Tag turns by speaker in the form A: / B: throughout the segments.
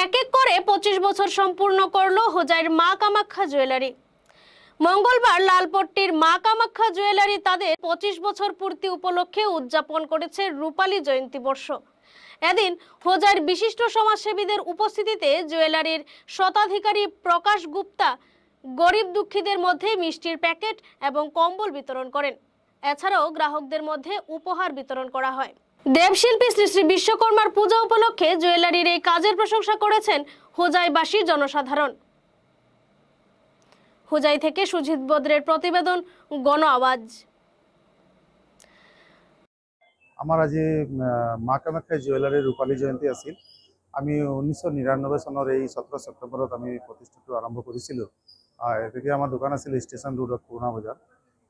A: এক এক করে 25 বছর সম্পূর্ণ করলো হোজাইর মা কামাখ্যা জুয়েলারি। মঙ্গলবার লালপট্টির মা কামাখ্যা জুয়েলারি তাদের 25 বছর পূর্তি উপলক্ষে উদযাপন করেছে রূপালী জয়ন্তী বর্ষ। এদিন হোজাইর বিশিষ্ট সমাজসেবীদের উপস্থিতিতে জুয়েলারির স্বত্বাধিকারী প্রকাশ গুপ্তা গরিব দুঃখীদের মধ্যে মিষ্টির প্যাকেট এবং কম্বল বিতরণ করেন। এছাড়াও গ্রাহকদের মধ্যে উপহার বিতরণ করা হয়। দেবশিল্পী শ্রী শ্রী বিশ্বকর্মার পূজা উপলক্ষে জুয়েলারির এই কাজের প্রশংসা করেছেন হোজাইবাসী জনসাধারণ। হোজাই থেকে সুজিত বদ্রের প্রতিবেদন, গণ আওয়াজ।
B: আমার আজি মা কামাখ্যা জুয়েলারির রূপালী জয়ন্তী আছিল। আমি 1999 চনৰ এই 17 ছেপ্টেম্বৰত আমি প্ৰতিষ্ঠাটো আৰম্ভ কৰিছিলোঁ। তেতিয়া আমাৰ দোকান আছিল ষ্টেচন ৰোডত, পুৰণা বজাৰ,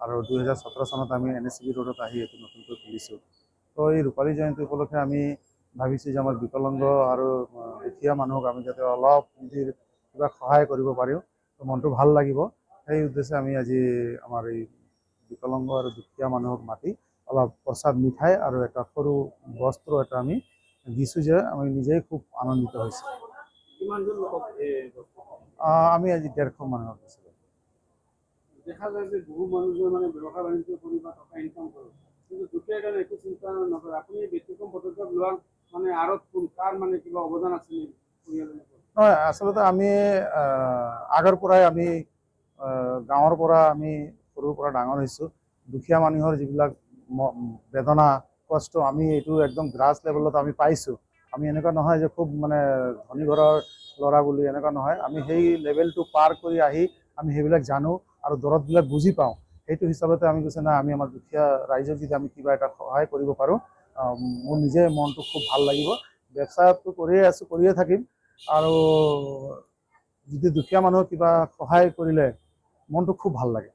B: আৰু 2017 চনত আমি NSCB ৰোডত আহি এইটো নতুনকৈ খুলিছোঁ। তো এই ৰূপালী জয়ন্তী উপলক্ষে আমি ভাবিছোঁ যে আমাৰ বিকলাংগ আৰু দুখীয়া মানুহক আমি যাতে অলপ নিদিৰ কিবা সহায় কৰিব পাৰোঁ, তো মনটো ভাল লাগিব। সেই উদ্দেশ্যে আমি আজি আমাৰ এই বিকলাংগ আৰু দুখীয়া মানুহক মাতি অলপ প্ৰসাদ মিঠাই আৰু এটা সৰু বস্ত্ৰ এটা আমি দিছোঁ, যে আমি নিজেই খুব আনন্দিত হৈছোঁ। আমি আজি 150 মানুহক দিছিলোঁ।
C: দেখা যায় যে বহু মানুহে মানে ব্যৱসায় বাণিজ্য কৰি বা টকা ইনকাম কৰে, কিন্তু দুখীয়াৰ কাৰণে একো চিন্তা নকৰে। আপুনি ব্যক্তিগত পদক্ষেপ লোৱা মানে আঁৰত কোন কাৰ মানে কিবা অৱদান আছে পৰিয়ালৰ?
B: নহয়, আচলতে আমি আগৰ পৰাই আমি গাঁৱৰ পৰা আমি সৰুৰ পৰা ডাঙৰ হৈছোঁ। দুখীয়া মানুহৰ যিবিলাক বেদনা কষ্ট আমি এইটো একদম গ্ৰাছ লেভেলত আমি পাইছোঁ। আমি এনেকুৱা নহয় যে খুব মানে ধনী ঘৰৰ ল'ৰা বুলি, এনেকুৱা নহয়। আমি সেই লেভেলটো পাৰ কৰি আহি আমি সেইবিলাক জানো আৰু দৰদবিলাক বুজি পাওঁ। সেইটো হিচাপতে আমি কৈছোঁ না, আমি আমাৰ দুখীয়া ৰাইজক যদি আমি কিবা এটা সহায় কৰিব পাৰোঁ, মোৰ নিজে মনটো খুব ভাল লাগিব। ব্যৱসায়টো কৰিয়ে থাকিম, আৰু যদি দুখীয়া মানুহক কিবা সহায় কৰিলে মনটো খুব ভাল লাগে।